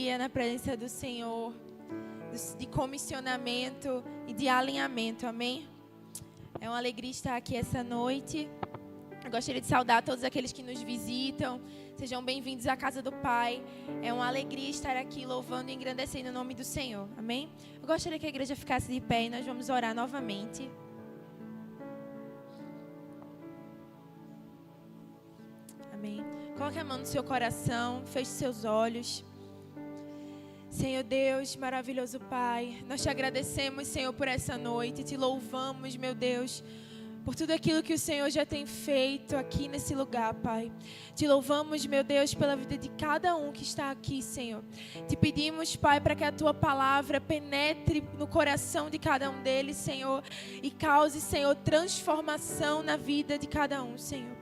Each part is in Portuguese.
alegria na presença do Senhor, de comissionamento e de alinhamento, amém? É uma alegria estar aqui essa noite. Eu gostaria de saudar todos aqueles que nos visitam. Sejam bem-vindos à casa do Pai. É uma alegria estar aqui louvando e engrandecendo o nome do Senhor, amém? Eu gostaria que a igreja ficasse de pé e nós vamos orar novamente. Amém. Coloque a mão no seu coração, feche seus olhos. Senhor Deus, maravilhoso Pai, nós te agradecemos, Senhor, por essa noite. Te louvamos, meu Deus, por tudo aquilo que o Senhor já tem feito aqui nesse lugar, Pai. Te louvamos, meu Deus, pela vida de cada um que está aqui, Senhor. Te pedimos, Pai, para que a Tua palavra penetre no coração de cada um deles, Senhor, e cause, Senhor, transformação na vida de cada um, Senhor.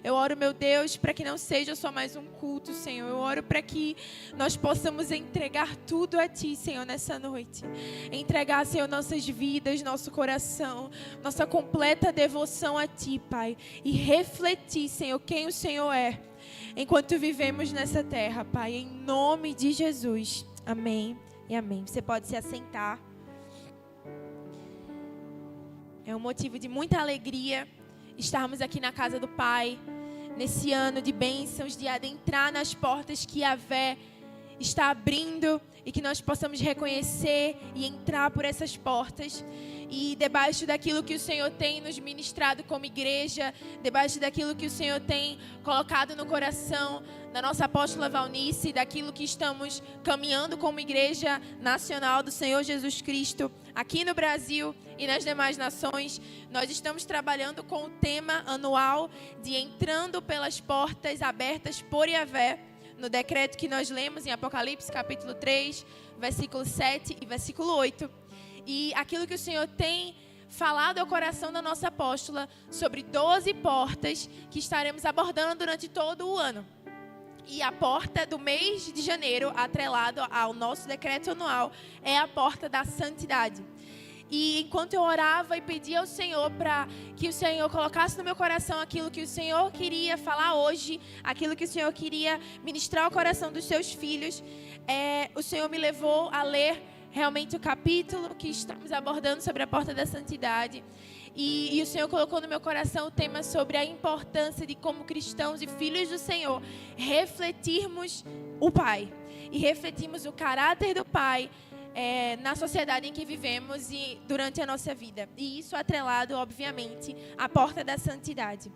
Eu oro, meu Deus, para que não seja só mais um culto, Senhor. Eu oro para que nós possamos entregar tudo a Ti, Senhor, nessa noite. Entregar, Senhor, nossas vidas, nosso coração, nossa completa devoção a Ti, Pai. E refletir, Senhor, quem o Senhor é, enquanto vivemos nessa terra, Pai. Em nome de Jesus. Amém e amém. Você pode se assentar. É um motivo de muita alegria estarmos aqui na casa do Pai, nesse ano de bênçãos, de adentrar nas portas que Yahvé está abrindo e que nós possamos reconhecer e entrar por essas portas. E debaixo daquilo que o Senhor tem nos ministrado como igreja, debaixo daquilo que o Senhor tem colocado no coração da nossa apóstola Valnice, daquilo que estamos caminhando como igreja nacional do Senhor Jesus Cristo, aqui no Brasil e nas demais nações, nós estamos trabalhando com o tema anual de entrando pelas portas abertas por Yahvé, no decreto que nós lemos em Apocalipse capítulo 3, versículo 7 e versículo 8. E aquilo que o Senhor tem falado ao coração da nossa apóstola sobre 12 portas que estaremos abordando durante todo o ano. E a porta do mês de janeiro, atrelado ao nosso decreto anual, é a porta da santidade. E enquanto eu orava e pedia ao Senhor para que o Senhor colocasse no meu coração aquilo que o Senhor queria falar hoje, aquilo que o Senhor queria ministrar ao coração dos seus filhos, o Senhor me levou a ler realmente o capítulo que estamos abordando sobre a porta da santidade. E o Senhor colocou no meu coração o tema sobre a importância de, como cristãos e filhos do Senhor, refletirmos o Pai. E refletirmos o caráter do Pai na sociedade em que vivemos e durante a nossa vida. E isso atrelado, obviamente, à porta da santidade.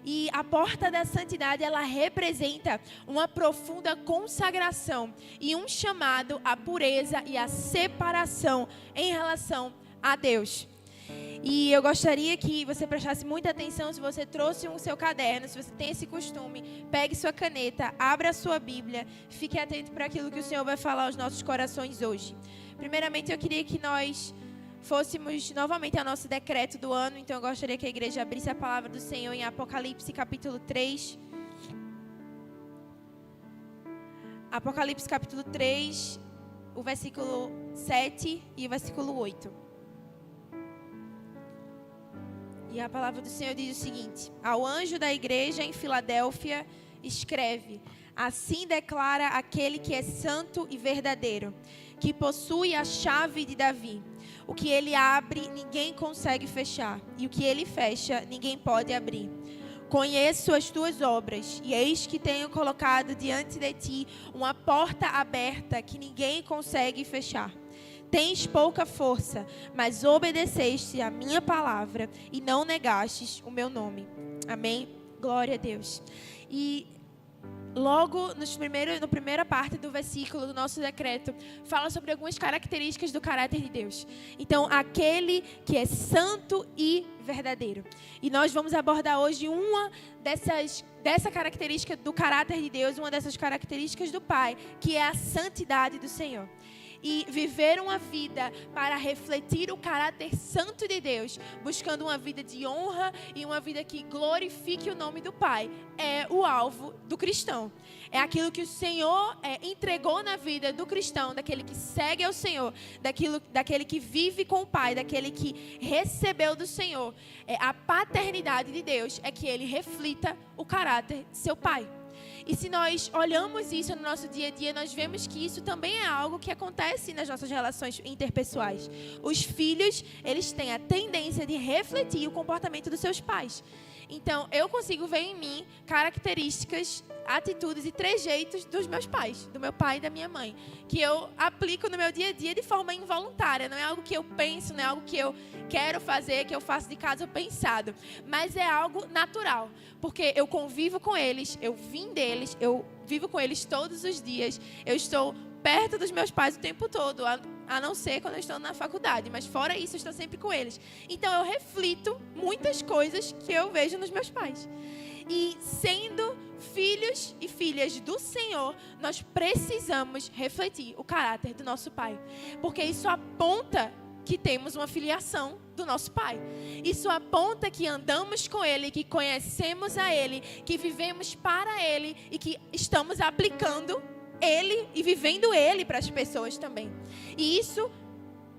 E a porta da santidade, ela representa uma profunda consagração e um chamado à pureza e à separação em relação a Deus. E eu gostaria que você prestasse muita atenção. Se você trouxe o seu caderno, se você tem esse costume, pegue sua caneta, abra a sua Bíblia, fique atento para aquilo que o Senhor vai falar aos nossos corações hoje. Primeiramente, eu queria que nós fôssemos novamente ao nosso decreto do ano. Então eu gostaria que a igreja abrisse a palavra do Senhor em Apocalipse capítulo 3. Apocalipse capítulo 3, o versículo 7 e o versículo 8. E a palavra do Senhor diz o seguinte: ao anjo da igreja em Filadélfia escreve: assim declara aquele que é santo e verdadeiro, que possui a chave de Davi. O que ele abre, ninguém consegue fechar, e o que ele fecha, ninguém pode abrir. Conheço as tuas obras, e eis que tenho colocado diante de ti uma porta aberta que ninguém consegue fechar. Tens pouca força, mas obedeceste a minha palavra e não negastes o meu nome. Amém? Glória a Deus. E logo na primeira parte do versículo do nosso decreto, fala sobre algumas características do caráter de Deus. Então, aquele que é santo e verdadeiro. E nós vamos abordar hoje uma dessa característica do caráter de Deus, uma dessas características do Pai, que é a santidade do Senhor. E viver uma vida para refletir o caráter santo de Deus, buscando uma vida de honra e uma vida que glorifique o nome do Pai, é o alvo do cristão. É aquilo que o Senhor entregou na vida do cristão, daquele que segue ao Senhor, daquele que vive com o Pai, daquele que recebeu do Senhor. A paternidade de Deus é que ele reflita o caráter de seu Pai. E se nós olhamos isso no nosso dia a dia, nós vemos que isso também é algo que acontece nas nossas relações interpessoais. Os filhos, eles têm a tendência de refletir o comportamento dos seus pais. Então, eu consigo ver em mim características, atitudes e trejeitos dos meus pais, do meu pai e da minha mãe, que eu aplico no meu dia a dia de forma involuntária. Não é algo que eu penso, não é algo que eu quero fazer, que eu faço de caso pensado, mas é algo natural, porque eu convivo com eles, eu vim deles, eu vivo com eles todos os dias, eu estou perto dos meus pais o tempo todo, a não ser quando eu estou na faculdade, mas fora isso eu estou sempre com eles. Então eu reflito muitas coisas que eu vejo nos meus pais. E sendo filhos e filhas do Senhor, nós precisamos refletir o caráter do nosso Pai, porque isso aponta que temos uma filiação do nosso Pai. Isso aponta que andamos com Ele, que conhecemos a Ele, que vivemos para Ele e que estamos aplicando Ele e vivendo Ele para as pessoas também. E isso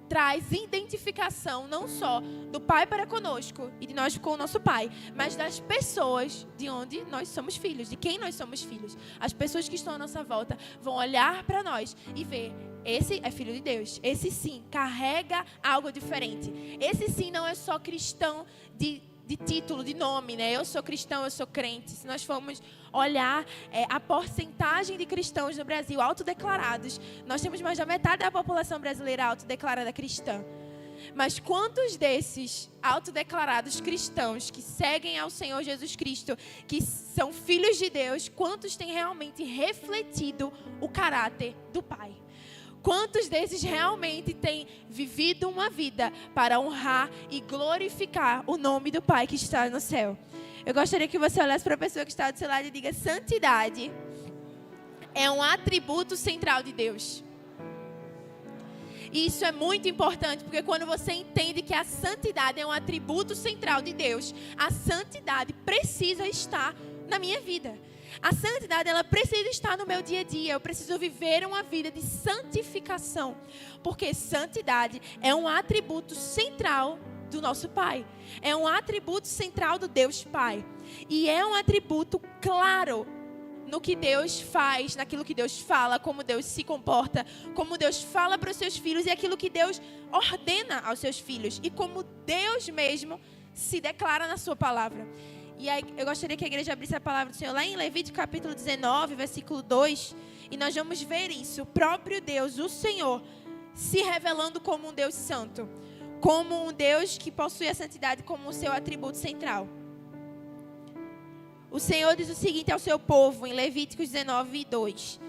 traz identificação não só do Pai para conosco e de nós com o nosso Pai, mas das pessoas de onde nós somos filhos, de quem nós somos filhos. As pessoas que estão à nossa volta vão olhar para nós e ver: esse é filho de Deus, esse sim carrega algo diferente. Esse sim não é só cristão de título, de nome, né? Eu sou cristão, eu sou crente. Se nós formos olhar a porcentagem de cristãos no Brasil autodeclarados, nós temos mais da metade da população brasileira autodeclarada cristã. Mas quantos desses autodeclarados cristãos que seguem ao Senhor Jesus Cristo, que são filhos de Deus, quantos têm realmente refletido o caráter do Pai? Quantos desses realmente têm vivido uma vida para honrar e glorificar o nome do Pai que está no céu? Eu gostaria que você olhasse para a pessoa que está do seu lado e diga: santidade é um atributo central de Deus. E isso é muito importante, porque quando você entende que a santidade é um atributo central de Deus, a santidade precisa estar na minha vida. A santidade, ela precisa estar no meu dia a dia. Eu preciso viver uma vida de santificação, porque santidade é um atributo central do nosso Pai. É um atributo central do Deus Pai. E é um atributo claro no que Deus faz, naquilo que Deus fala, como Deus se comporta, como Deus fala para os seus filhos e aquilo que Deus ordena aos seus filhos. E como Deus mesmo se declara na sua palavra. E aí, eu gostaria que a igreja abrisse a palavra do Senhor lá em Levítico capítulo 19, versículo 2. E nós vamos ver isso. O próprio Deus, o Senhor, se revelando como um Deus santo. Como um Deus que possui a santidade como o seu atributo central. O Senhor diz o seguinte ao seu povo, em Levítico 19, 2.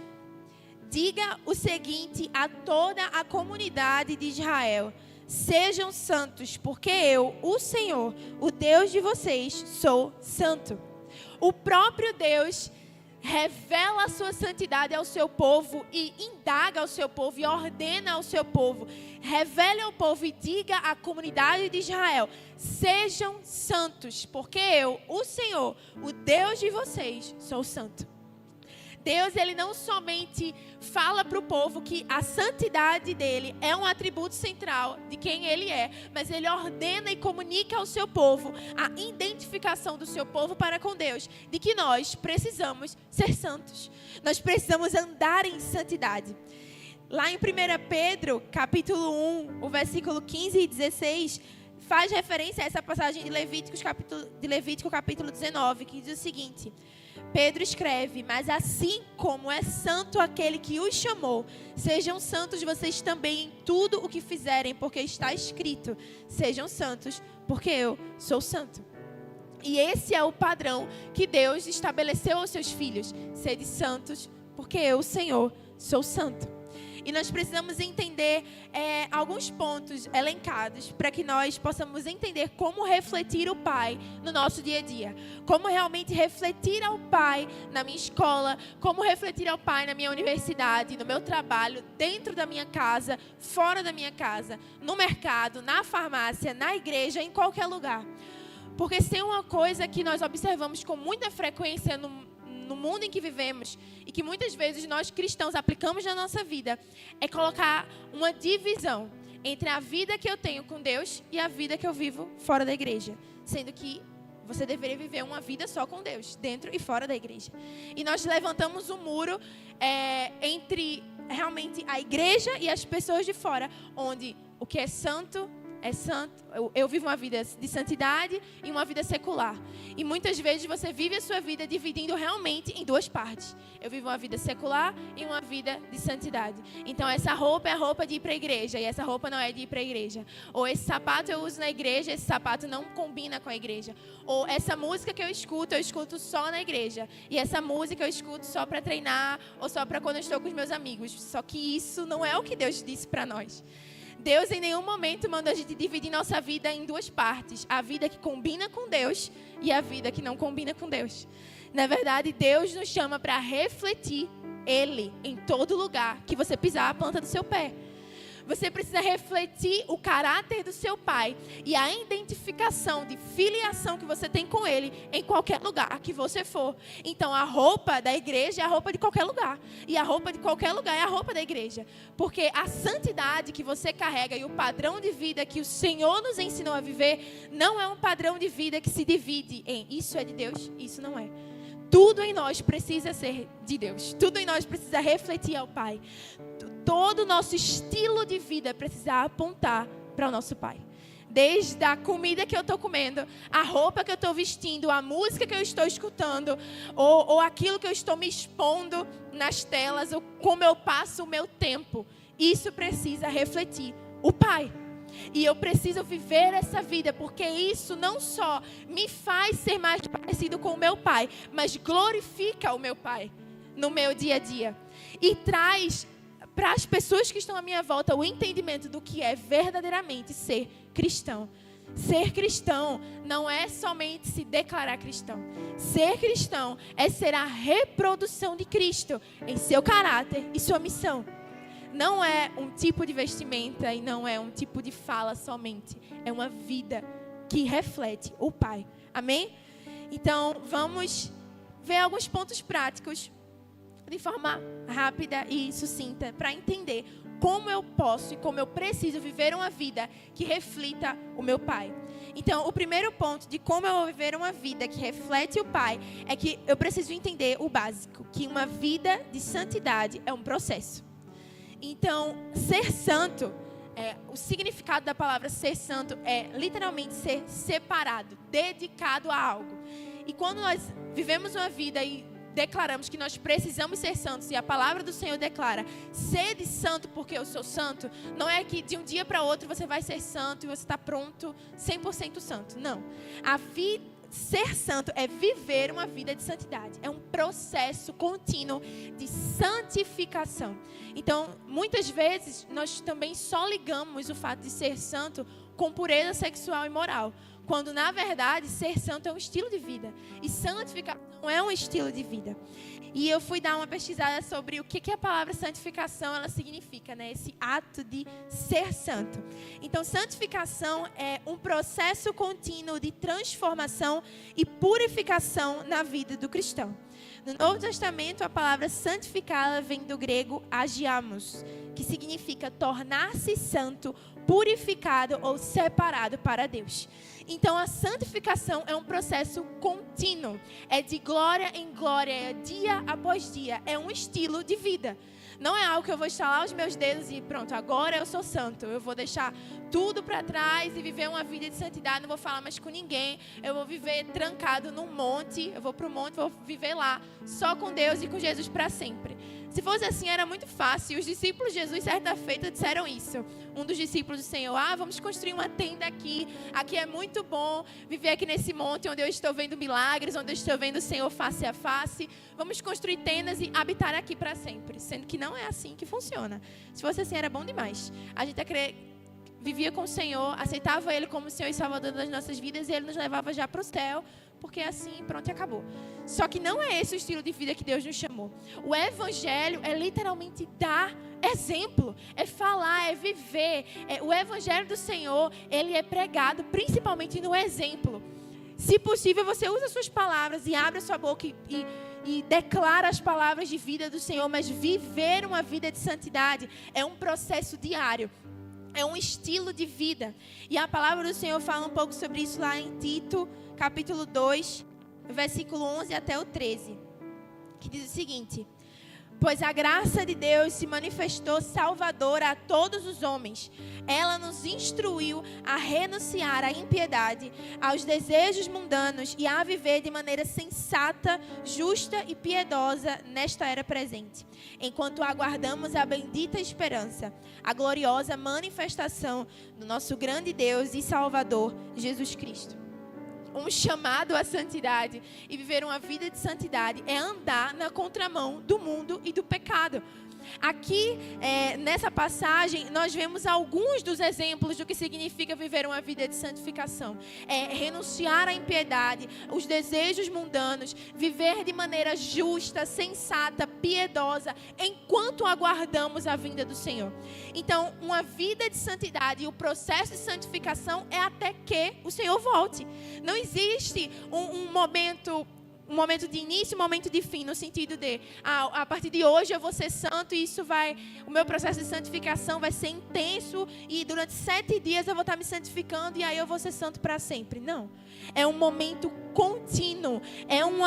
Diga o seguinte a toda a comunidade de Israel: sejam santos, porque eu, o Senhor, o Deus de vocês, sou santo. O próprio Deus revela a sua santidade ao seu povo e indaga ao seu povo e ordena ao seu povo. Revele ao povo e diga à comunidade de Israel: sejam santos, porque eu, o Senhor, o Deus de vocês, sou santo. Deus, ele não somente fala para o povo que a santidade dele é um atributo central de quem ele é, mas ele ordena e comunica ao seu povo a identificação do seu povo para com Deus, de que nós precisamos ser santos. Nós precisamos andar em santidade. Lá em 1 Pedro, capítulo 1, o versículo 15 e 16, faz referência a essa passagem de Levítico capítulo 19, que diz o seguinte: Pedro escreve: mas assim como é santo aquele que os chamou, sejam santos vocês também em tudo o que fizerem, porque está escrito: sejam santos, porque eu sou santo. E esse é o padrão que Deus estabeleceu aos seus filhos: sede santos, porque eu, o Senhor, sou santo. E nós precisamos entender alguns pontos elencados para que nós possamos entender como refletir o Pai no nosso dia a dia. Como realmente refletir ao Pai na minha escola, como refletir ao Pai na minha universidade, no meu trabalho, dentro da minha casa, fora da minha casa, no mercado, na farmácia, na igreja, em qualquer lugar. Porque se tem uma coisa que nós observamos com muita frequência no mundo em que vivemos e que muitas vezes nós cristãos aplicamos na nossa vida, é colocar uma divisão entre a vida que eu tenho com Deus e a vida que eu vivo fora da igreja. Sendo que você deveria viver uma vida só com Deus, dentro e fora da igreja. E nós levantamos um muro entre realmente a igreja e as pessoas de fora, onde o que é santo é santo. Eu vivo uma vida de santidade e uma vida secular. E muitas vezes você vive a sua vida dividindo realmente em duas partes. Eu vivo uma vida secular e uma vida de santidade. Então essa roupa é a roupa de ir para a igreja e essa roupa não é de ir para a igreja. Ou esse sapato eu uso na igreja, esse sapato não combina com a igreja. Ou essa música que eu escuto só na igreja. E essa música eu escuto só para treinar ou só para quando eu estou com os meus amigos. Só que isso não é o que Deus disse para nós. Deus em nenhum momento manda a gente dividir nossa vida em duas partes. A vida que combina com Deus e a vida que não combina com Deus. Na verdade, Deus nos chama para refletir Ele em todo lugar que você pisar a planta do seu pé. Você precisa refletir o caráter do seu pai e a identificação de filiação que você tem com ele em qualquer lugar que você for. Então, a roupa da igreja é a roupa de qualquer lugar. E a roupa de qualquer lugar é a roupa da igreja. Porque a santidade que você carrega e o padrão de vida que o Senhor nos ensinou a viver não é um padrão de vida que se divide em isso é de Deus, isso não é. Tudo em nós precisa ser de Deus. Tudo em nós precisa refletir ao Pai. Todo o nosso estilo de vida precisa apontar para o nosso Pai. Desde a comida que eu estou comendo, a roupa que eu estou vestindo, a música que eu estou escutando, ou aquilo que eu estou me expondo nas telas, ou como eu passo o meu tempo. Isso precisa refletir o Pai. E eu preciso viver essa vida, porque isso não só me faz ser mais parecido com o meu Pai, mas glorifica o meu Pai no meu dia a dia. E traz para as pessoas que estão à minha volta o entendimento do que é verdadeiramente ser cristão. Ser cristão não é somente se declarar cristão. Ser cristão é ser a reprodução de Cristo em seu caráter e sua missão. Não é um tipo de vestimenta e não é um tipo de fala somente. É uma vida que reflete o Pai. Amém? Então, vamos ver alguns pontos práticos de forma rápida e sucinta para entender como eu posso e como eu preciso viver uma vida que reflita o meu Pai. Então, o primeiro ponto de como eu vou viver uma vida que reflete o Pai é que eu preciso entender o básico, que uma vida de santidade é um processo. Então, ser santo, o significado da palavra ser santo é literalmente ser separado, dedicado a algo. E quando nós vivemos uma vida e declaramos que nós precisamos ser santos, e a palavra do Senhor declara, sede santo porque eu sou santo, não é que de um dia para outro você vai ser santo e você está pronto 100% santo. Não. Ser santo é viver uma vida de santidade. É um processo contínuo de santificação. Então, muitas vezes, nós também só ligamos o fato de ser santo com pureza sexual e moral. Quando, na verdade, ser santo é um estilo de vida. E santificação é um estilo de vida. E eu fui dar uma pesquisada sobre o que a palavra santificação ela significa, né? Esse ato de ser santo. Então, santificação é um processo contínuo de transformação e purificação na vida do cristão. No Novo Testamento, a palavra santificar vem do grego agiamos, que significa tornar-se santo, purificado ou separado para Deus. Então, a santificação é um processo contínuo. É de glória em glória, é dia após dia. É um estilo de vida. Não é algo que eu vou estalar os meus dedos e pronto, agora eu sou santo. Eu vou deixar tudo para trás e viver uma vida de santidade. Não vou falar mais com ninguém. Eu vou viver trancado num monte. Eu vou para o monte, vou viver lá, só com Deus e com Jesus para sempre. Se fosse assim, era muito fácil. Os discípulos de Jesus, certa feita, disseram isso. Um dos discípulos do Senhor, vamos construir uma tenda aqui. Aqui é muito bom viver aqui nesse monte, onde eu estou vendo milagres, onde eu estou vendo o Senhor face a face. Vamos construir tendas e habitar aqui para sempre. Sendo que não é assim que funciona. Se fosse assim, era bom demais. A gente vivia com o Senhor, aceitava Ele como o Senhor e Salvador das nossas vidas e Ele nos levava já para o céu. Porque assim, pronto, e acabou. Só que não é esse o estilo de vida que Deus nos chamou. O evangelho é literalmente dar exemplo. É falar, é viver. O evangelho do Senhor, ele é pregado principalmente no exemplo. Se possível, você usa suas palavras e abre a sua boca e declara as palavras de vida do Senhor. Mas viver uma vida de santidade é um processo diário. é um estilo de vida. E a palavra do Senhor fala um pouco sobre isso lá em Tito, capítulo 2, versículo 11 até o 13. Que diz o seguinte: pois a graça de Deus se manifestou salvadora a todos os homens. Ela nos instruiu a renunciar à impiedade, aos desejos mundanos e a viver de maneira sensata, justa e piedosa nesta era presente, enquanto aguardamos a bendita esperança, a gloriosa manifestação do nosso grande Deus e Salvador, Jesus Cristo. Um chamado à santidade e viver uma vida de santidade é andar na contramão do mundo e do pecado. Aqui, nessa passagem, nós vemos alguns dos exemplos do que significa viver uma vida de santificação. Renunciar à impiedade, os desejos mundanos, viver de maneira justa, sensata, piedosa, enquanto aguardamos a vinda do Senhor. Então, uma vida de santidade e o processo de santificação é até que o Senhor volte. Não existe um momento de início e um momento de fim, no sentido de, a partir de hoje eu vou ser santo e o meu processo de santificação vai ser intenso e durante 7 dias eu vou estar me santificando e aí eu vou ser santo para sempre. Não, é um momento contínuo, é um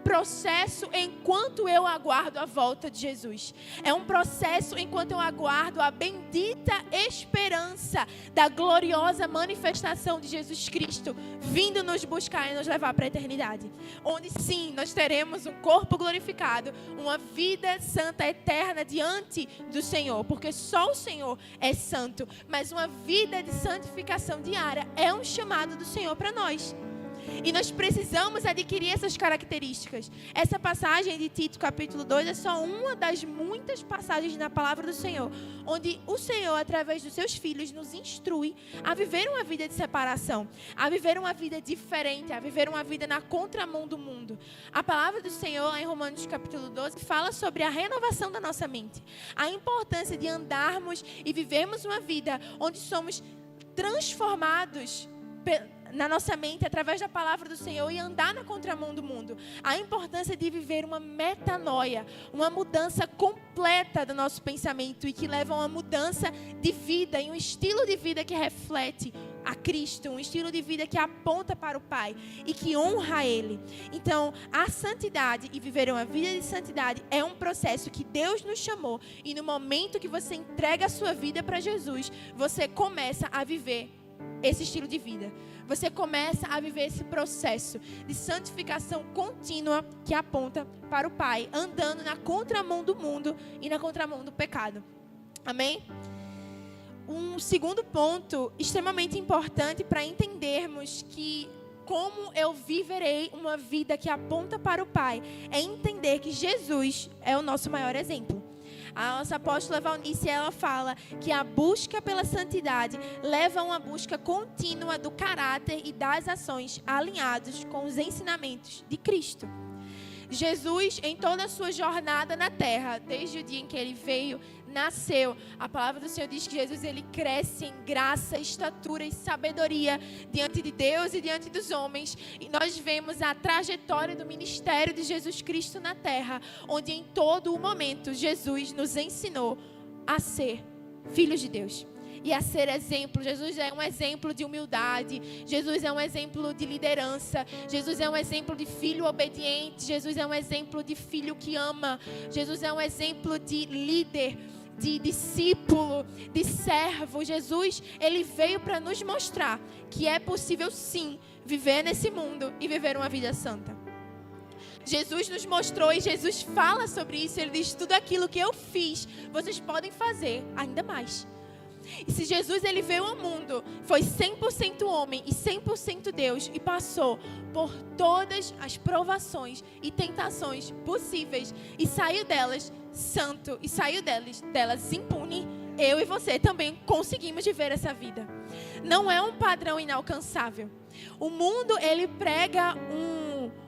processo enquanto eu aguardo a volta de Jesus. É um processo enquanto eu aguardo a bendita esperança da gloriosa manifestação de Jesus Cristo vindo nos buscar e nos levar para a eternidade. Onde sim, nós teremos um corpo glorificado, uma vida santa eterna diante do Senhor, porque só o Senhor é santo, mas uma vida de santificação diária é um chamado do Senhor para nós. E nós precisamos adquirir essas características. Essa passagem de Tito, capítulo 2, é só uma das muitas passagens na palavra do Senhor, onde o Senhor, através dos seus filhos, nos instrui a viver uma vida de separação, a viver uma vida diferente, a viver uma vida na contramão do mundo. A palavra do Senhor, lá em Romanos, capítulo 12, fala sobre a renovação da nossa mente, a importância de andarmos e vivermos uma vida onde somos transformados na nossa mente, através da palavra do Senhor, e andar na contramão do mundo. A importância de viver uma metanoia, uma mudança completa do nosso pensamento e que leva a uma mudança de vida e um estilo de vida que reflete a Cristo, um estilo de vida que aponta para o Pai e que honra a Ele. Então, a santidade e viver uma vida de santidade é um processo que Deus nos chamou, e no momento que você entrega a sua vida para Jesus, você começa a viver esse estilo de vida. Você começa a viver esse processo de santificação contínua que aponta para o Pai, andando na contramão do mundo e na contramão do pecado. Amém? Um segundo ponto extremamente importante para entendermos que como eu viverei uma vida que aponta para o Pai é entender que Jesus é o nosso maior exemplo. A nossa apóstola Valnice, ela fala que a busca pela santidade leva a uma busca contínua do caráter e das ações alinhados com os ensinamentos de Cristo. Jesus, em toda a sua jornada na terra, desde o dia em que ele veio, nasceu, a palavra do Senhor diz que Jesus, ele cresce em graça, estatura e sabedoria diante de Deus e diante dos homens. E nós vemos a trajetória do ministério de Jesus Cristo na terra, onde em todo o momento Jesus nos ensinou a ser filhos de Deus e a ser exemplo. Jesus é um exemplo de humildade. Jesus é um exemplo de liderança. Jesus é um exemplo de filho obediente. Jesus é um exemplo de filho que ama. Jesus é um exemplo de líder, de discípulo, de servo. Jesus, ele veio para nos mostrar que é possível sim viver nesse mundo e viver uma vida santa. Jesus nos mostrou e Jesus fala sobre isso. Ele diz: tudo aquilo que eu fiz, vocês podem fazer ainda mais. E se Jesus, ele veio ao mundo, foi 100% homem e 100% Deus, e passou por todas as provações e tentações possíveis e saiu delas santo e saiu delas impune, eu e você também conseguimos viver essa vida. Não é um padrão inalcançável. O mundo, ele prega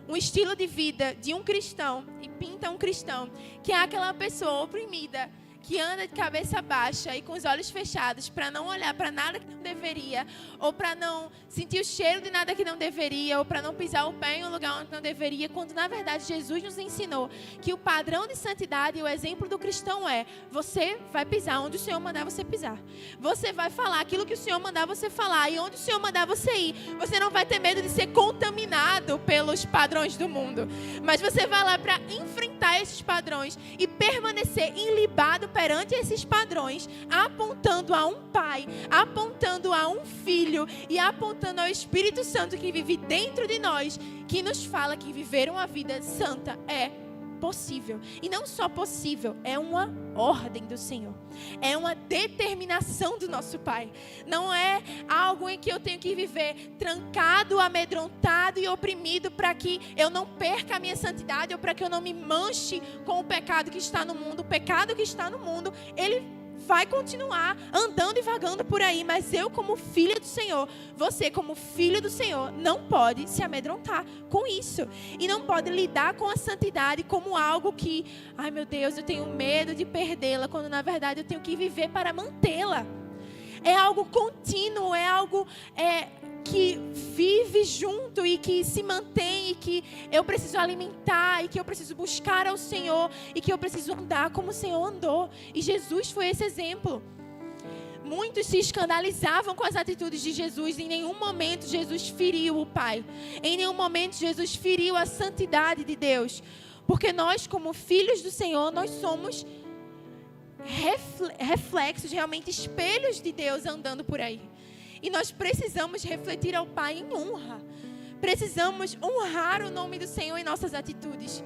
um estilo de vida de um cristão e pinta um cristão que é aquela pessoa oprimida, que anda de cabeça baixa e com os olhos fechados para não olhar para nada que não deveria, ou para não sentir o cheiro de nada que não deveria, ou para não pisar o pé em um lugar onde não deveria, quando na verdade Jesus nos ensinou que o padrão de santidade e o exemplo do cristão é: você vai pisar onde o Senhor mandar você pisar. Você vai falar aquilo que o Senhor mandar você falar, e onde o Senhor mandar você ir. Você não vai ter medo de ser contaminado pelos padrões do mundo, mas você vai lá para enfrentar esses padrões e permanecer ilibado perante esses padrões, apontando a um Pai, apontando a um Filho e apontando ao Espírito Santo que vive dentro de nós, que nos fala que viver uma vida santa é possível. E não só possível, é uma ordem do Senhor. É uma determinação do nosso Pai. Não é algo em que eu tenho que viver trancado, amedrontado e oprimido para que eu não perca a minha santidade ou para que eu não me manche com o pecado que está no mundo. O pecado que está no mundo, ele vai continuar andando e vagando por aí, mas eu, como filha do Senhor, você, como filho do Senhor, não pode se amedrontar com isso. E não pode lidar com a santidade como algo que, ai meu Deus, eu tenho medo de perdê-la, quando na verdade eu tenho que viver para mantê-la. É algo contínuo, é algo que vive junto e que se mantém, e que eu preciso alimentar, e que eu preciso buscar ao Senhor, e que eu preciso andar como o Senhor andou. E Jesus foi esse exemplo. Muitos se escandalizavam com as atitudes de Jesus. Em nenhum momento Jesus feriu o Pai. Em nenhum momento Jesus feriu a santidade de Deus. Porque nós, como filhos do Senhor, nós somos reflexos, realmente espelhos de Deus andando por aí. E nós precisamos refletir ao Pai em honra. Precisamos honrar o nome do Senhor em nossas atitudes.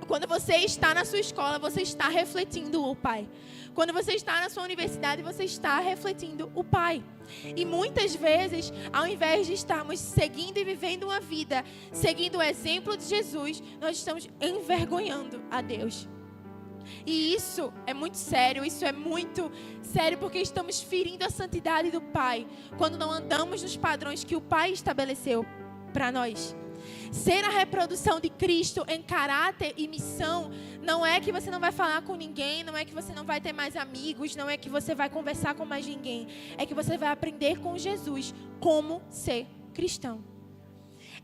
Quando você está na sua escola, você está refletindo o Pai. Quando você está na sua universidade, você está refletindo o Pai. E muitas vezes, ao invés de estarmos seguindo e vivendo uma vida, seguindo o exemplo de Jesus, nós estamos envergonhando a Deus. E isso é muito sério, porque estamos ferindo a santidade do Pai, quando não andamos nos padrões que o Pai estabeleceu para nós. Ser a reprodução de Cristo em caráter e missão não é que você não vai falar com ninguém, não é que você não vai ter mais amigos, não é que você vai conversar com mais ninguém. É que você vai aprender com Jesus como ser cristão.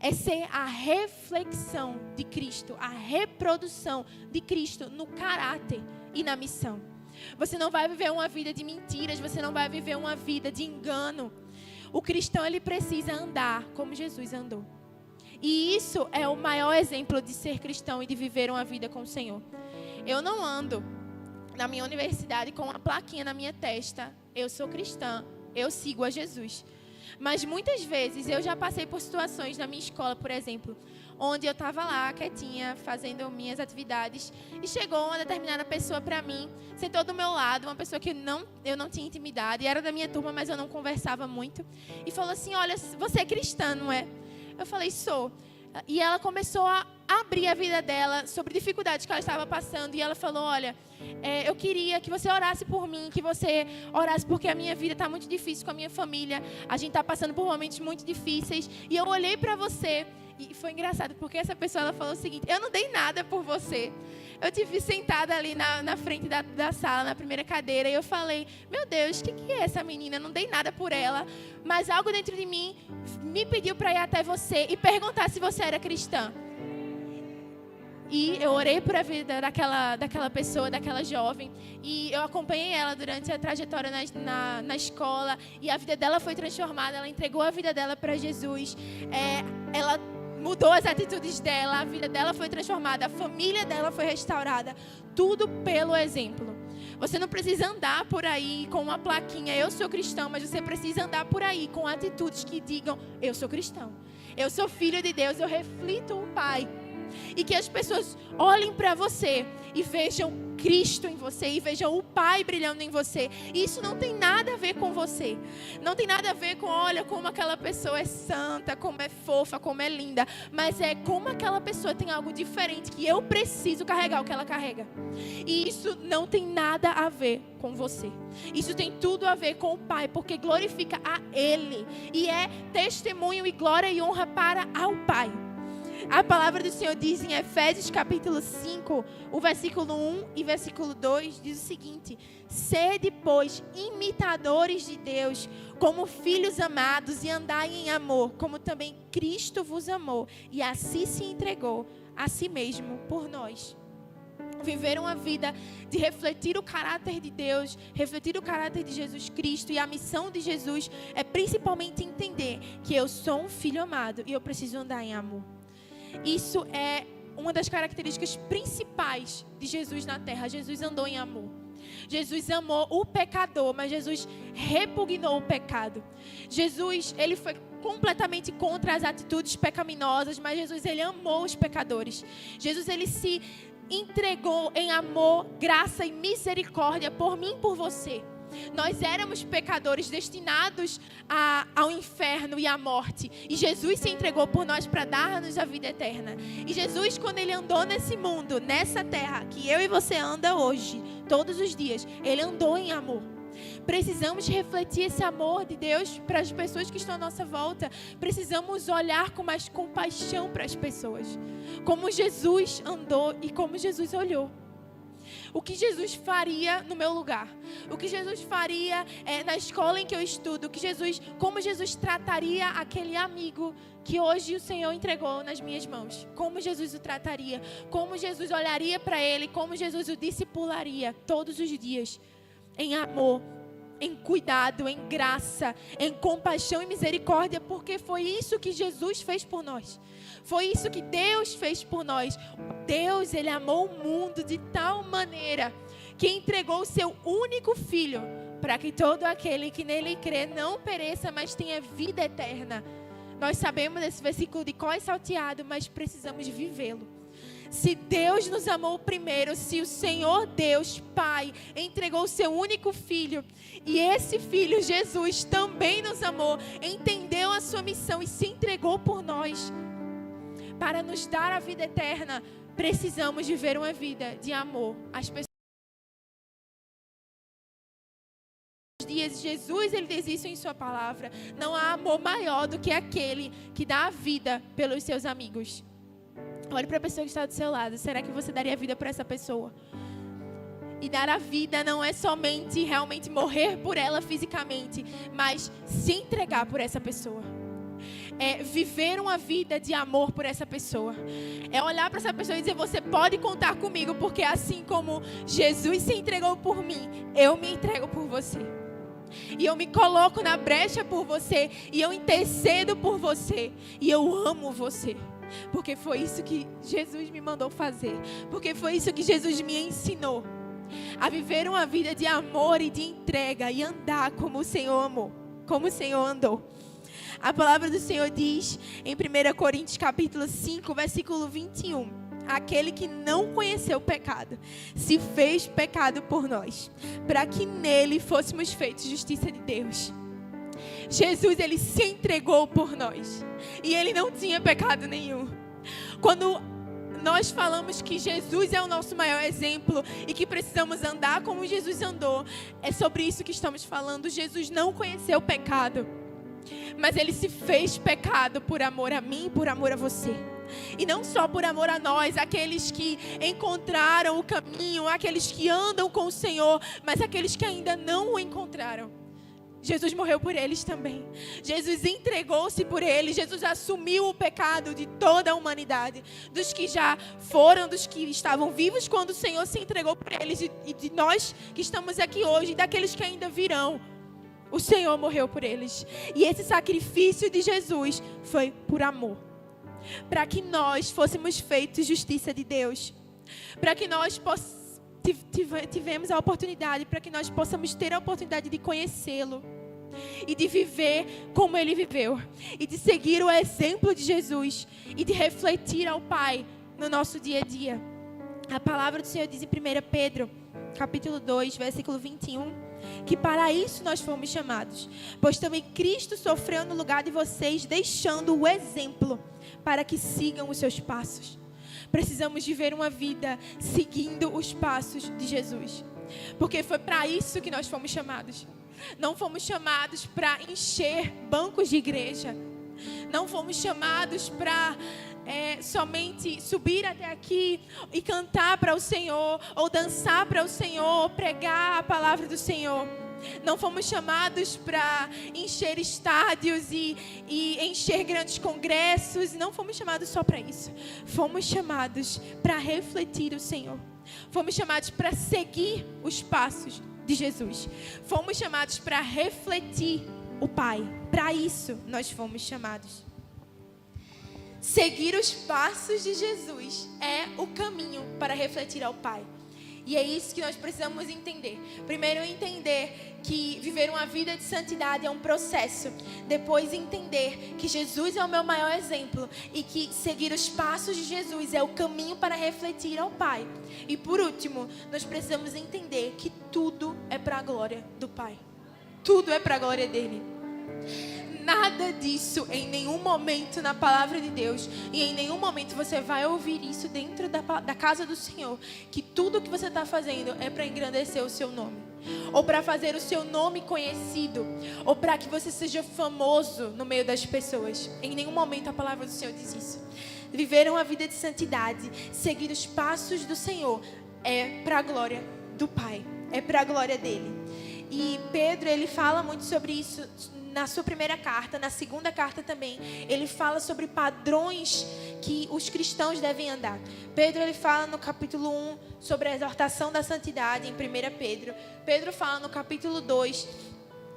É ser a reflexão de Cristo, a reprodução de Cristo no caráter e na missão. Você não vai viver uma vida de mentiras, você não vai viver uma vida de engano. O cristão, ele precisa andar como Jesus andou. E isso é o maior exemplo de ser cristão e de viver uma vida com o Senhor. Eu não ando na minha universidade com uma plaquinha na minha testa: eu sou cristã, eu sigo a Jesus. Mas muitas vezes eu já passei por situações na minha escola, por exemplo, onde eu estava lá quietinha, fazendo minhas atividades, e chegou uma determinada pessoa para mim, sentou do meu lado, uma pessoa que eu não tinha intimidade, era da minha turma, mas eu não conversava muito, e falou assim: olha, você é cristã, não é? Eu falei: sou. E ela começou a abrir a vida dela sobre dificuldades que ela estava passando. E ela falou: olha, eu queria que você orasse por mim, que você orasse porque a minha vida está muito difícil com a minha família. A gente está passando por momentos muito difíceis. E eu olhei para você. E foi engraçado, porque essa pessoa, ela falou o seguinte: eu não dei nada por você. Eu te vi sentada ali na frente da sala, na primeira cadeira, e eu falei: meu Deus, o que é essa menina? Eu não dei nada por ela, mas algo dentro de mim me pediu para ir até você e perguntar se você era cristã. E eu orei por a vida daquela pessoa, daquela jovem, e eu acompanhei ela durante a trajetória na escola, e a vida dela foi transformada. Ela entregou a vida dela para Jesus. Ela mudou as atitudes dela, a vida dela foi transformada, a família dela foi restaurada. Tudo pelo exemplo. Você não precisa andar por aí com uma plaquinha: eu sou cristão, mas você precisa andar por aí com atitudes que digam: eu sou cristão, eu sou filho de Deus, eu reflito o Pai. E que as pessoas olhem para você e vejam Cristo em você, e vejam o Pai brilhando em você. E isso não tem nada a ver com você. Não tem nada a ver com, olha, como aquela pessoa é santa, como é fofa, como é linda. Mas é como aquela pessoa tem algo diferente, que eu preciso carregar o que ela carrega. E isso não tem nada a ver com você. Isso tem tudo a ver com o Pai, porque glorifica a Ele. E é testemunho e glória e honra para ao Pai. A palavra do Senhor diz em Efésios capítulo 5, o versículo 1 e versículo 2, diz o seguinte: sede, pois, imitadores de Deus, como filhos amados, e andai em amor, como também Cristo vos amou, e assim se entregou a si mesmo por nós. Viver uma vida de refletir o caráter de Deus, refletir o caráter de Jesus Cristo, e a missão de Jesus é principalmente entender que eu sou um filho amado e eu preciso andar em amor. Isso é uma das características principais de Jesus na terra. Jesus andou em amor. Jesus amou o pecador, mas Jesus repugnou o pecado. Jesus, ele foi completamente contra as atitudes pecaminosas, mas Jesus, ele amou os pecadores. Jesus, ele se entregou em amor, graça e misericórdia por mim e por você. Nós éramos pecadores destinados ao inferno e à morte. E Jesus se entregou por nós para dar-nos a vida eterna. E Jesus, quando ele andou nesse mundo, nessa terra, que eu e você anda hoje, todos os dias, ele andou em amor. Precisamos refletir esse amor de Deus para as pessoas que estão à nossa volta. Precisamos olhar com mais compaixão para as pessoas. Como Jesus andou e como Jesus olhou. O que Jesus faria no meu lugar? O que Jesus faria na escola em que eu estudo? Como Jesus trataria aquele amigo que hoje o Senhor entregou nas minhas mãos? Como Jesus o trataria? Como Jesus olharia para ele? Como Jesus o discipularia todos os dias? Em amor, em cuidado, em graça, em compaixão e misericórdia, porque foi isso que Jesus fez por nós. Foi isso que Deus fez por nós. Deus, ele amou o mundo de tal maneira que entregou o seu único filho para que todo aquele que nele crê não pereça, mas tenha vida eterna. Nós sabemos desse versículo de cor salteado, mas precisamos vivê-lo. Se Deus nos amou primeiro, se o Senhor Deus, Pai, entregou o seu único filho, e esse filho, Jesus, também nos amou, entendeu a sua missão e se entregou por nós, para nos dar a vida eterna, precisamos viver uma vida de amor. As pessoas dias, Jesus, ele diz isso em sua palavra: não há amor maior do que aquele que dá a vida pelos seus amigos. Olhe para a pessoa que está do seu lado. Será que você daria a vida para essa pessoa? E dar a vida não é somente realmente morrer por ela fisicamente, mas se entregar por essa pessoa. É viver uma vida de amor por essa pessoa. É olhar para essa pessoa e dizer: você pode contar comigo, porque assim como Jesus se entregou por mim, eu me entrego por você. E eu me coloco na brecha por você, e eu intercedo por você, e eu amo você. Porque foi isso que Jesus me mandou fazer. Porque foi isso que Jesus me ensinou. A viver uma vida de amor e de entrega. E andar como o Senhor amou. Como o Senhor andou. A palavra do Senhor diz em 1 Coríntios capítulo 5, versículo 21. Aquele que não conheceu o pecado se fez pecado por nós, para que nele fôssemos feitos justiça de Deus. Jesus, ele se entregou por nós. E ele não tinha pecado nenhum. Quando nós falamos que Jesus é o nosso maior exemplo e que precisamos andar como Jesus andou, é sobre isso que estamos falando. Jesus não conheceu o pecado, mas ele se fez pecado por amor a mim e por amor a você. E não só por amor a nós, aqueles que encontraram o caminho, aqueles que andam com o Senhor, mas aqueles que ainda não o encontraram. Jesus morreu por eles também. Jesus entregou-se por eles. Jesus assumiu o pecado de toda a humanidade. Dos que já foram, dos que estavam vivos quando o Senhor se entregou por eles. E de nós que estamos aqui hoje, e daqueles que ainda virão. O Senhor morreu por eles. E esse sacrifício de Jesus foi por amor. Para que nós fôssemos feitos justiça de Deus. Para que nós tivemos a oportunidade, para que nós possamos ter a oportunidade de conhecê-lo. E de viver como ele viveu. E de seguir o exemplo de Jesus. E de refletir ao Pai no nosso dia a dia. A palavra do Senhor diz em 1 Pedro, capítulo 2, versículo 21, que para isso nós fomos chamados. Pois também Cristo sofreu no lugar de vocês, deixando o exemplo para que sigam os seus passos. Precisamos viver uma vida seguindo os passos de Jesus. Porque foi para isso que nós fomos chamados. Não fomos chamados para encher bancos de igreja. Não fomos chamados para somente subir até aqui e cantar para o Senhor, ou dançar para o Senhor, ou pregar a palavra do Senhor. Não fomos chamados para encher estádios e encher grandes congressos. Não fomos chamados só para isso. Fomos chamados para refletir o Senhor. Fomos chamados para seguir os passos de Jesus. Fomos chamados para refletir o Pai. Para isso nós fomos chamados. Seguir os passos de Jesus é o caminho para refletir ao Pai. E é isso que nós precisamos entender. Primeiro, entender que viver uma vida de santidade é um processo. Depois, entender que Jesus é o meu maior exemplo e que seguir os passos de Jesus é o caminho para refletir ao Pai. E por último, nós precisamos entender que tudo é para a glória do Pai. Tudo é para a glória dele. Nada disso em nenhum momento na palavra de Deus, e em nenhum momento você vai ouvir isso dentro da casa do Senhor, que tudo que você está fazendo é para engrandecer o seu nome, ou para fazer o seu nome conhecido, ou para que você seja famoso no meio das pessoas. Em nenhum momento a palavra do Senhor diz isso. Viver uma vida de santidade, seguir os passos do Senhor, é para a glória do Pai, é para a glória dele. E Pedro, ele fala muito sobre isso na sua primeira carta. Na segunda carta também, ele fala sobre padrões que os cristãos devem andar. Pedro, ele fala no capítulo 1 sobre a exortação da santidade em 1 Pedro. Pedro fala no capítulo 2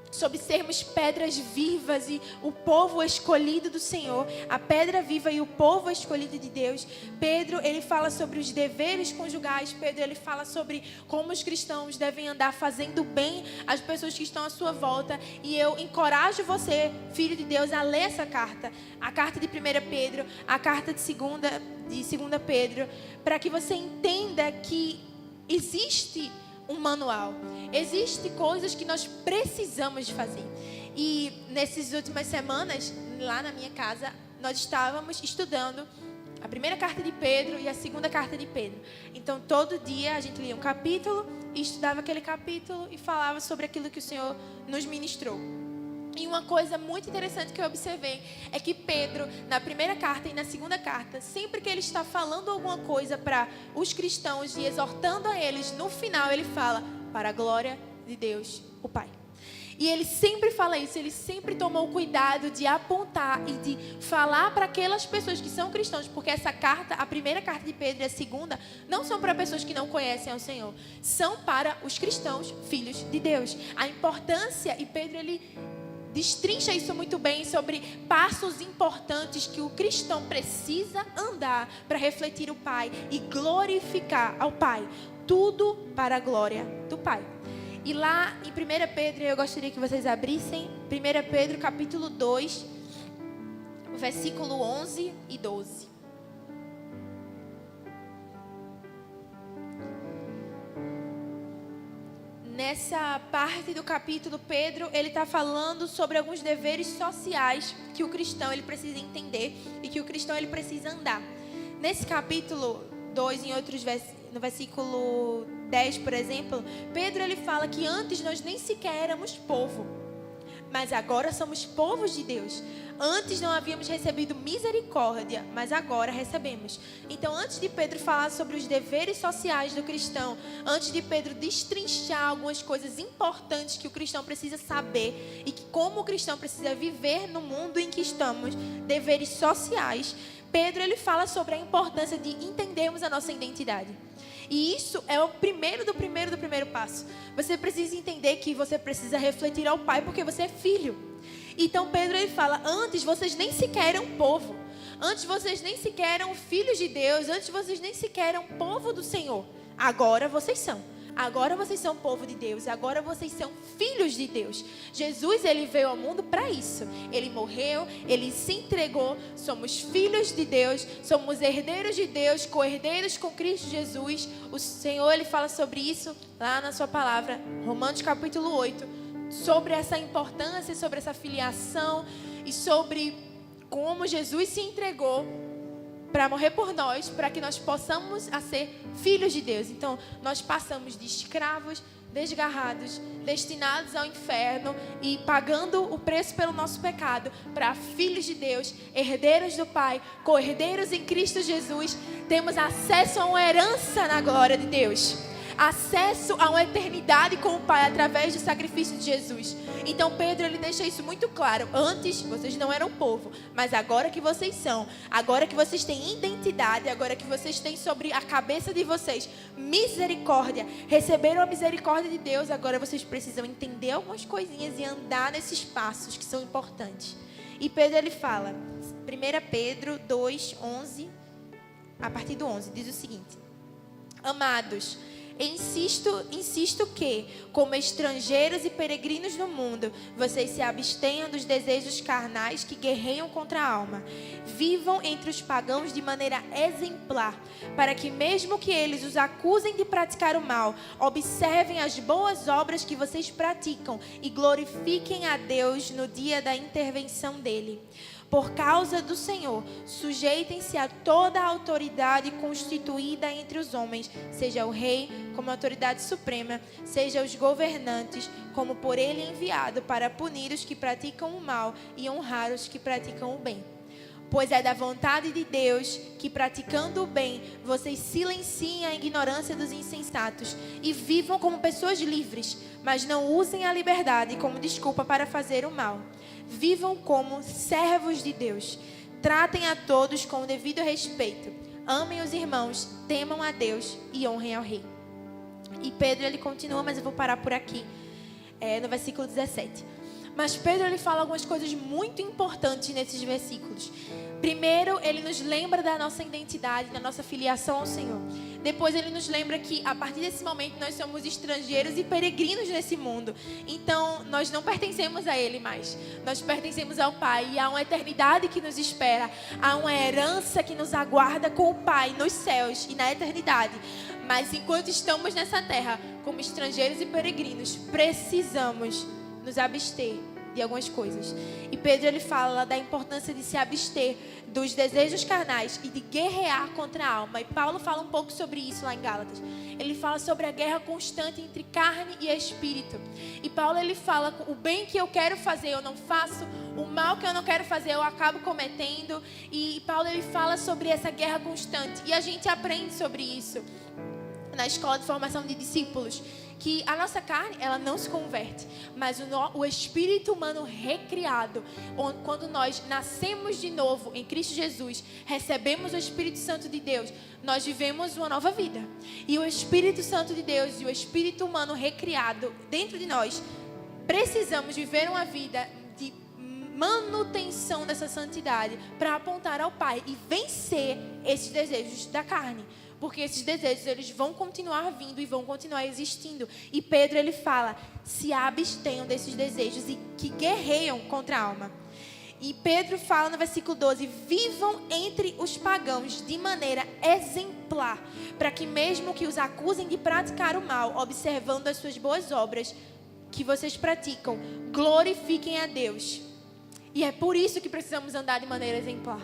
sobre sermos pedras vivas e o povo escolhido do Senhor, a pedra viva e o povo escolhido de Deus. Pedro, ele fala sobre os deveres conjugais. Pedro, ele fala sobre como os cristãos devem andar fazendo bem às pessoas que estão à sua volta. E eu encorajo você, filho de Deus, a ler essa carta, a carta de 1 Pedro, a carta de 2 Pedro, para que você entenda que existe um manual. Existem coisas que nós precisamos de fazer. E nessas últimas semanas, lá na minha casa, nós estávamos estudando a primeira carta de Pedro e a segunda carta de Pedro. Então, todo dia a gente lia um capítulo e estudava aquele capítulo e falava sobre aquilo que o Senhor nos ministrou. E uma coisa muito interessante que eu observei é que Pedro, na primeira carta e na segunda carta, sempre que ele está falando alguma coisa para os cristãos e exortando a eles, no final ele fala, para a glória de Deus, o Pai. E ele sempre fala isso, ele sempre tomou cuidado de apontar e de falar para aquelas pessoas que são cristãos, porque essa carta, a primeira carta de Pedro e a segunda, não são para pessoas que não conhecem ao Senhor, são para os cristãos, filhos de Deus. A importância, e Pedro, ele destrincha isso muito bem sobre passos importantes que o cristão precisa andar para refletir o Pai e glorificar ao Pai. Tudo para a glória do Pai. E lá em 1 Pedro, eu gostaria que vocês abrissem 1 Pedro capítulo 2, versículo 11 e 12. Nessa parte do capítulo, Pedro, ele está falando sobre alguns deveres sociais que o cristão ele precisa entender e que o cristão ele precisa andar. Nesse capítulo 2, no versículo 10, por exemplo, Pedro ele fala que antes nós nem sequer éramos povo, mas agora somos povos de Deus. Antes não havíamos recebido misericórdia, mas agora recebemos. Então, antes de Pedro falar sobre os deveres sociais do cristão, antes de Pedro destrinchar algumas coisas importantes que o cristão precisa saber e que como o cristão precisa viver no mundo em que estamos, deveres sociais, Pedro ele fala sobre a importância de entendermos a nossa identidade. E isso é o primeiro do primeiro passo. Você precisa entender que você precisa refletir ao Pai porque você é filho. Então Pedro ele fala, antes vocês nem sequer eram povo. Antes vocês nem sequer eram filhos de Deus. Antes vocês nem sequer eram povo do Senhor. Agora vocês são. Agora vocês são povo de Deus. Agora vocês são filhos de Deus. Jesus, ele veio ao mundo para isso. Ele morreu, ele se entregou. Somos filhos de Deus. Somos herdeiros de Deus, co-herdeiros com Cristo Jesus. O Senhor, ele fala sobre isso lá na sua palavra, Romanos capítulo 8. Sobre essa importância, sobre essa filiação e sobre como Jesus se entregou para morrer por nós, para que nós possamos a ser filhos de Deus. Então, nós passamos de escravos, desgarrados, destinados ao inferno e pagando o preço pelo nosso pecado, para filhos de Deus, herdeiros do Pai, co-herdeiros em Cristo Jesus, temos acesso a uma herança na glória de Deus. Acesso a uma eternidade com o Pai através do sacrifício de Jesus. Então Pedro, ele deixa isso muito claro. Antes vocês não eram povo, mas agora que vocês são, agora que vocês têm identidade, agora que vocês têm sobre a cabeça de vocês misericórdia, receberam a misericórdia de Deus, agora vocês precisam entender algumas coisinhas e andar nesses passos que são importantes. E Pedro, ele fala, 1 Pedro 2:11, a partir do 11, diz o seguinte: amados, insisto que, como estrangeiros e peregrinos no mundo, vocês se abstenham dos desejos carnais que guerreiam contra a alma. Vivam entre os pagãos de maneira exemplar, para que mesmo que eles os acusem de praticar o mal, observem as boas obras que vocês praticam e glorifiquem a Deus no dia da intervenção dele. Por causa do Senhor, sujeitem-se a toda a autoridade constituída entre os homens, seja o rei como autoridade suprema, seja os governantes como por ele enviado, para punir os que praticam o mal e honrar os que praticam o bem. Pois é da vontade de Deus que, praticando o bem, vocês silenciem a ignorância dos insensatos e vivam como pessoas livres, mas não usem a liberdade como desculpa para fazer o mal. Vivam como servos de Deus. Tratem a todos com o devido respeito. Amem os irmãos, temam a Deus e honrem ao rei. E Pedro, ele continua, mas eu vou parar por aqui, no versículo 17. Mas Pedro, ele fala algumas coisas muito importantes nesses versículos. Primeiro, ele nos lembra da nossa identidade, da nossa filiação ao Senhor. Depois, ele nos lembra que, a partir desse momento, nós somos estrangeiros e peregrinos nesse mundo. Então, nós não pertencemos a Ele mais. Nós pertencemos ao Pai. E há uma eternidade que nos espera. Há uma herança que nos aguarda com o Pai nos céus e na eternidade. Mas, enquanto estamos nessa terra, como estrangeiros e peregrinos, precisamos nos abster de algumas coisas. E Pedro, ele fala da importância de se abster dos desejos carnais e de guerrear contra a alma. E Paulo fala um pouco sobre isso lá em Gálatas. Ele fala sobre a guerra constante entre carne e espírito. E Paulo, ele fala: o bem que eu quero fazer eu não faço, o mal que eu não quero fazer eu acabo cometendo. E Paulo, ele fala sobre essa guerra constante. E a gente aprende sobre isso na escola de formação de discípulos, que a nossa carne, ela não se converte, mas o espírito humano recriado, quando nós nascemos de novo em Cristo Jesus, recebemos o Espírito Santo de Deus, nós vivemos uma nova vida. E o Espírito Santo de Deus e o espírito humano recriado dentro de nós, precisamos viver uma vida de manutenção dessa santidade para apontar ao Pai e vencer esses desejos da carne. Porque esses desejos, eles vão continuar vindo e vão continuar existindo. E Pedro, ele fala: se abstenham desses desejos e que guerreiam contra a alma. E Pedro fala no versículo 12: vivam entre os pagãos de maneira exemplar, para que mesmo que os acusem de praticar o mal, observando as suas boas obras que vocês praticam, glorifiquem a Deus. E é por isso que precisamos andar de maneira exemplar.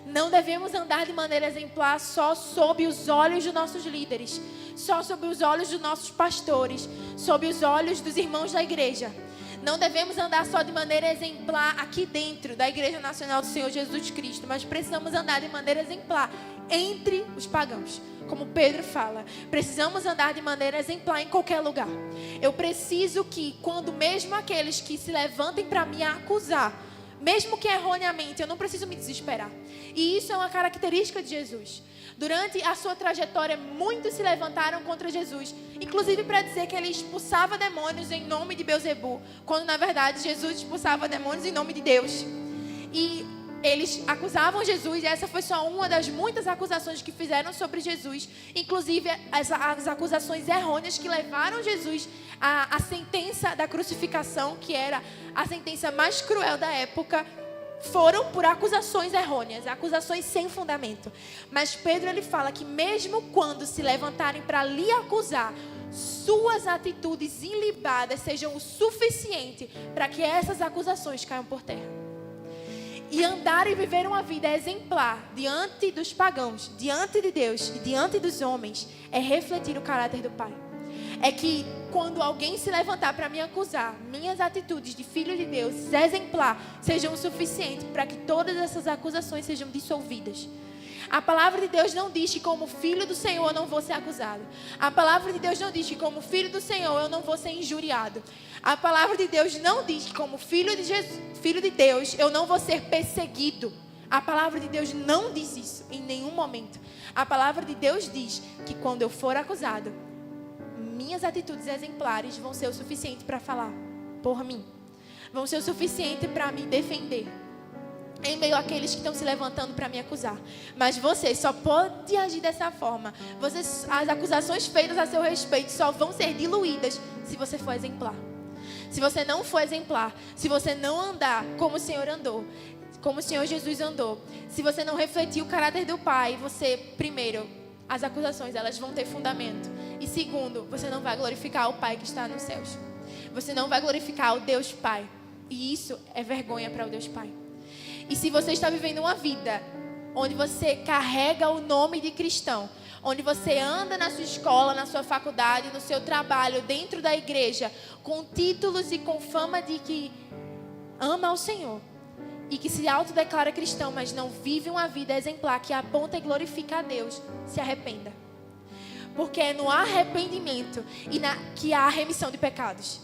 Não devemos andar de maneira exemplar só sob os olhos dos nossos líderes, só sob os olhos dos nossos pastores, sob os olhos dos irmãos da igreja. Não devemos andar só de maneira exemplar aqui dentro da Igreja Nacional do Senhor Jesus Cristo, mas precisamos andar de maneira exemplar entre os pagãos. Como Pedro fala, precisamos andar de maneira exemplar em qualquer lugar. Eu preciso que, quando mesmo aqueles que se levantem para me acusar, mesmo que erroneamente, eu não preciso me desesperar. E isso é uma característica de Jesus. Durante a sua trajetória, muitos se levantaram contra Jesus, inclusive para dizer que ele expulsava demônios em nome de Beelzebul, quando na verdade Jesus expulsava demônios em nome de Deus. E eles acusavam Jesus, e essa foi só uma das muitas acusações que fizeram sobre Jesus, inclusive as acusações errôneas que levaram Jesus à sentença da crucificação, que era a sentença mais cruel da época, foram por acusações errôneas, acusações sem fundamento. Mas Pedro, ele fala que mesmo quando se levantarem para lhe acusar, suas atitudes ilibadas sejam o suficiente para que essas acusações caiam por terra. E andar e viver uma vida exemplar diante dos pagãos, diante de Deus e diante dos homens, é refletir o caráter do Pai. É que quando alguém se levantar para me acusar, minhas atitudes de filho de Deus, exemplar, sejam o suficiente para que todas essas acusações sejam dissolvidas. A palavra de Deus não diz que como filho do Senhor eu não vou ser acusado. A palavra de Deus não diz que como filho do Senhor eu não vou ser injuriado. A palavra de Deus não diz que como filho de Deus eu não vou ser perseguido. A palavra de Deus não diz isso em nenhum momento. A palavra de Deus diz que quando eu for acusado, minhas atitudes exemplares vão ser o suficiente para falar por mim. Vão ser o suficiente para me defender em meio àqueles que estão se levantando para me acusar. Mas você só pode agir dessa forma. As acusações feitas a seu respeito só vão ser diluídas se você for exemplar. Se você não for exemplar, se você não andar como o Senhor andou, como o Senhor Jesus andou, se você não refletir o caráter do Pai, você, primeiro, as acusações elas vão ter fundamento. E segundo, você não vai glorificar o Pai que está nos céus. Você não vai glorificar o Deus Pai. E isso é vergonha para o Deus Pai. E se você está vivendo uma vida onde você carrega o nome de cristão, onde você anda na sua escola, na sua faculdade, no seu trabalho, dentro da igreja, com títulos e com fama de que ama ao Senhor, e que se autodeclara cristão, mas não vive uma vida exemplar que aponta e glorifica a Deus, se arrependa. Porque é no arrependimento que há a remissão de pecados.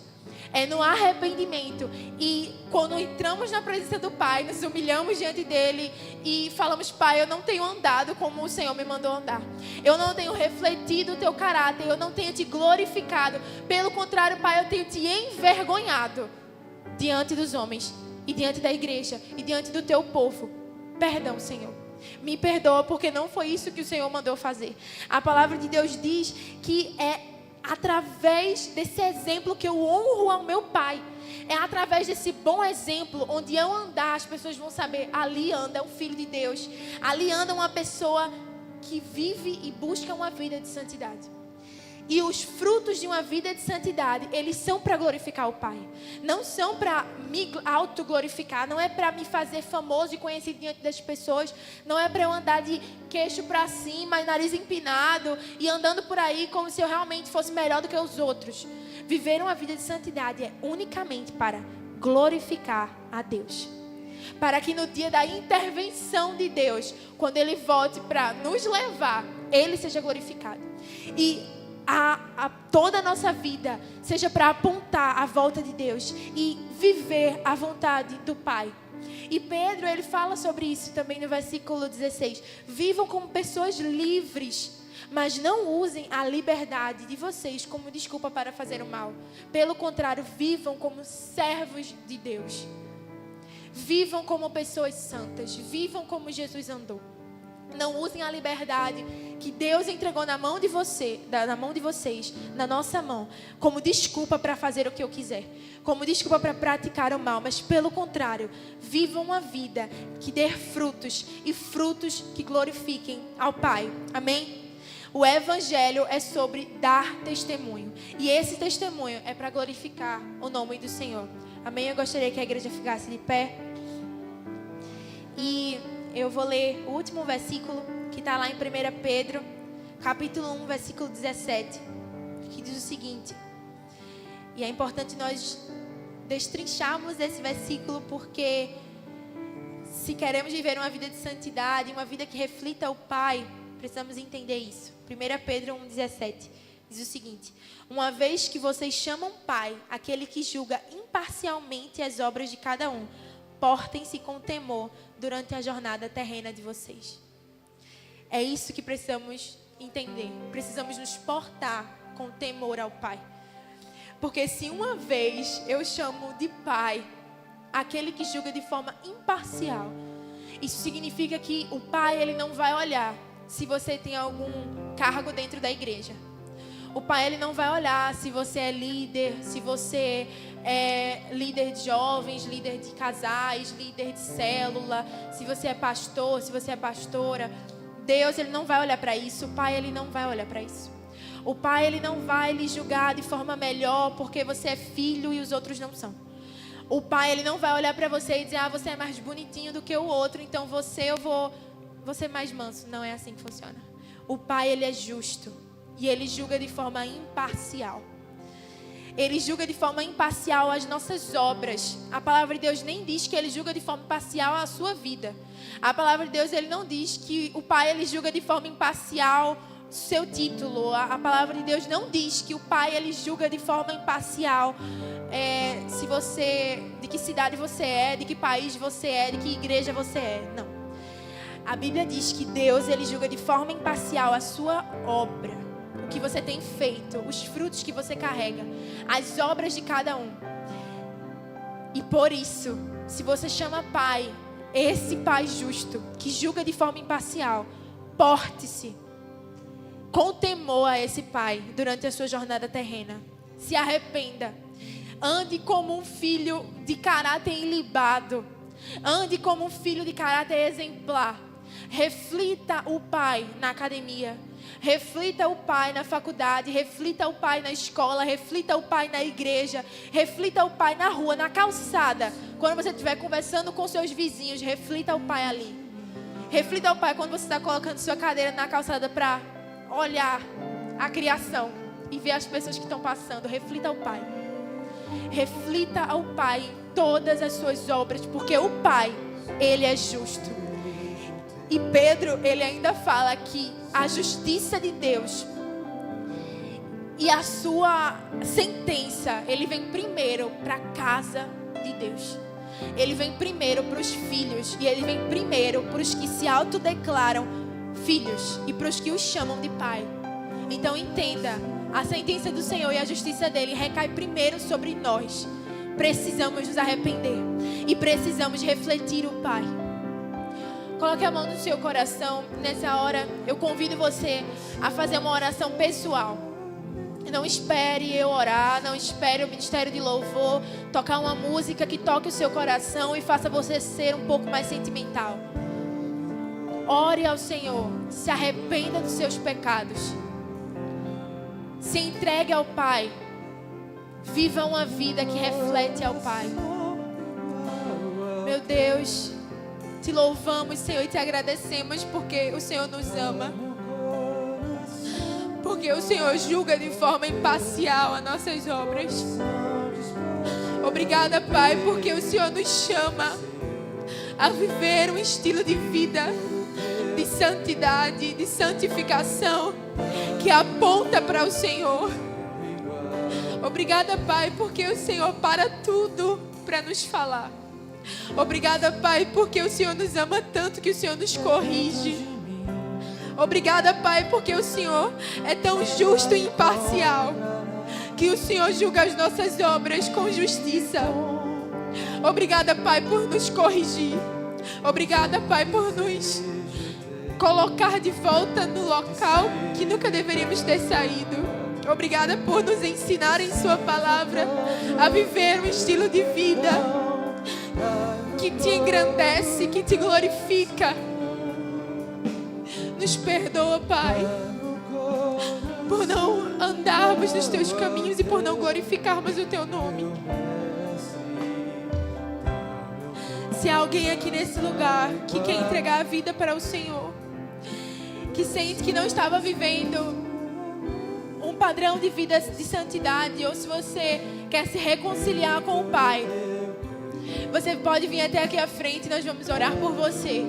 É no arrependimento e quando entramos na presença do Pai, nos humilhamos diante dele e falamos: Pai, eu não tenho andado como o Senhor me mandou andar. Eu não tenho refletido o teu caráter, eu não tenho te glorificado. Pelo contrário, Pai, eu tenho te envergonhado diante dos homens e diante da igreja e diante do teu povo. Perdão, Senhor. Me perdoa porque não foi isso que o Senhor mandou fazer. A palavra de Deus diz que é através desse exemplo que eu honro ao meu Pai. É através desse bom exemplo, onde eu andar, as pessoas vão saber: ali anda um filho de Deus. Ali anda uma pessoa que vive e busca uma vida de santidade. E os frutos de uma vida de santidade, eles são para glorificar o Pai. Não são para me autoglorificar. Não é para me fazer famoso e conhecido diante das pessoas. Não é para eu andar de queixo para cima e nariz empinado e andando por aí como se eu realmente fosse melhor do que os outros. Viver uma vida de santidade é unicamente para glorificar a Deus. Para que no dia da intervenção de Deus, quando Ele volte para nos levar, Ele seja glorificado. E toda a nossa vida seja para apontar a volta de Deus e viver a vontade do Pai. E Pedro, ele fala sobre isso também no versículo 16. Vivam como pessoas livres, mas não usem a liberdade de vocês como desculpa para fazer o mal. Pelo contrário, vivam como servos de Deus. Vivam como pessoas santas. Vivam como Jesus andou. Não usem a liberdade que Deus entregou na mão de vocês, na nossa mão, como desculpa para fazer o que eu quiser, como desculpa para praticar o mal, mas pelo contrário, vivam uma vida que dê frutos e frutos que glorifiquem ao Pai. Amém? O Evangelho é sobre dar testemunho, e esse testemunho é para glorificar o nome do Senhor. Amém? Eu gostaria que a igreja ficasse de pé. E eu vou ler o último versículo que está lá em 1 Pedro, capítulo 1, versículo 17, que diz o seguinte. E é importante nós destrincharmos esse versículo, porque se queremos viver uma vida de santidade, uma vida que reflita o Pai, precisamos entender isso. 1 Pedro 1, 17 diz o seguinte: uma vez que vocês chamam Pai aquele que julga imparcialmente as obras de cada um, portem-se com temor durante a jornada terrena de vocês. É isso que precisamos entender. Precisamos nos portar com temor ao Pai. Porque se uma vez eu chamo de Pai aquele que julga de forma imparcial, isso significa que o Pai, ele não vai olhar se você tem algum cargo dentro da igreja. O Pai, ele não vai olhar se você é líder, se você é líder de jovens, líder de casais, líder de célula, se você é pastor, se você é pastora. Deus, ele não vai olhar para isso. O Pai, ele não vai olhar para isso. O Pai, ele não vai lhe julgar de forma melhor porque você é filho e os outros não são. O Pai, ele não vai olhar para você e dizer: ah, você é mais bonitinho do que o outro, então eu vou ser mais manso. Não é assim que funciona. O Pai, ele é justo. E ele julga de forma imparcial. Ele julga de forma imparcial as nossas obras. A palavra de Deus nem diz que Ele julga de forma imparcial a sua vida. A palavra de Deus, Ele não diz que o Pai, Ele julga de forma imparcial seu título. A palavra de Deus não diz que o Pai, Ele julga de forma imparcial se você, de que cidade você é, de que país você é, de que igreja você é. Não. A Bíblia diz que Deus, Ele julga de forma imparcial a sua obra. O que você tem feito, os frutos que você carrega, as obras de cada um. E por isso, se você chama Pai, esse Pai justo, que julga de forma imparcial, porte-se com temor a esse Pai durante a sua jornada terrena. Se arrependa. Ande como um filho de caráter ilibado. Ande como um filho de caráter exemplar. Reflita o Pai na academia. Reflita o Pai na faculdade. Reflita o Pai na escola. Reflita o Pai na igreja. Reflita o Pai na rua, na calçada. Quando você estiver conversando com seus vizinhos, reflita o Pai ali. Reflita o Pai quando você está colocando sua cadeira na calçada para olhar a criação e ver as pessoas que estão passando. Reflita o Pai. Reflita ao Pai em todas as suas obras, porque o Pai, Ele é justo. E Pedro, ele ainda fala que a justiça de Deus e a sua sentença, ele vem primeiro para a casa de Deus. Ele vem primeiro para os filhos e ele vem primeiro para os que se autodeclaram filhos e para os que os chamam de pai. Então entenda, a sentença do Senhor e a justiça dele recai primeiro sobre nós. Precisamos nos arrepender e precisamos refletir o Pai. Coloque a mão no seu coração. Nessa hora eu convido você a fazer uma oração pessoal. Não espere eu orar, não espere o ministério de louvor tocar uma música que toque o seu coração e faça você ser um pouco mais sentimental. Ore ao Senhor, se arrependa dos seus pecados, se entregue ao Pai, viva uma vida que reflete ao Pai. Meu Deus, te louvamos, Senhor, e te agradecemos porque o Senhor nos ama. Porque o Senhor julga de forma imparcial as nossas obras. Obrigada, Pai, porque o Senhor nos chama a viver um estilo de vida de santidade, de santificação, que aponta para o Senhor. Obrigada, Pai, porque o Senhor para tudo para nos falar. Obrigada, Pai, porque o Senhor nos ama tanto que o Senhor nos corrige. Obrigada, Pai, porque o Senhor é tão justo e imparcial que o Senhor julga as nossas obras com justiça. Obrigada, Pai, por nos corrigir. Obrigada, Pai, por nos colocar de volta no local que nunca deveríamos ter saído. Obrigada por nos ensinar em Sua palavra a viver um estilo de vida que te engrandece, que te glorifica. Nos perdoa, Pai, por não andarmos nos Teus caminhos e por não glorificarmos o Teu nome. Se há alguém aqui nesse lugar que quer entregar a vida para o Senhor, que sente que não estava vivendo um padrão de vida de santidade, ou se você quer se reconciliar com o Pai, você pode vir até aqui à frente e nós vamos orar por você.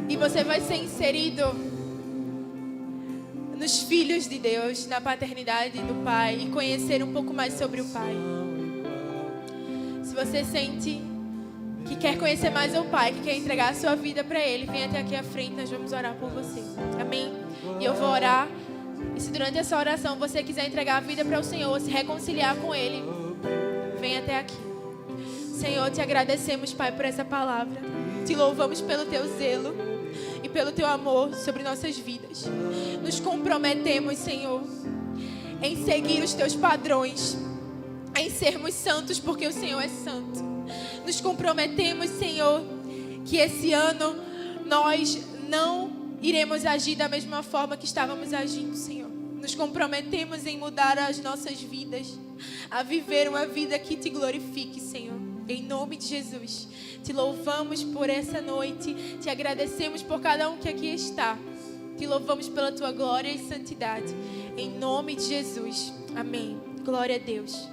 E você vai ser inserido nos filhos de Deus, na paternidade do Pai, e conhecer um pouco mais sobre o Pai. Se você sente que quer conhecer mais o Pai, que quer entregar a sua vida para Ele, vem até aqui à frente, nós vamos orar por você. Amém? E eu vou orar. E se durante essa oração você quiser entregar a vida para o Senhor, se reconciliar com Ele, vem até aqui. Senhor, te agradecemos, Pai, por essa palavra. Te louvamos pelo Teu zelo e pelo Teu amor sobre nossas vidas. Nos comprometemos, Senhor, em seguir os Teus padrões, em sermos santos porque o Senhor é santo. Nos comprometemos, Senhor, que esse ano nós não iremos agir da mesma forma que estávamos agindo, Senhor. Nos comprometemos em mudar as nossas vidas, a viver uma vida que Te glorifique, Senhor. Em nome de Jesus, Te louvamos por essa noite, Te agradecemos por cada um que aqui está. Te louvamos pela tua glória e santidade. Em nome de Jesus. Amém. Glória a Deus.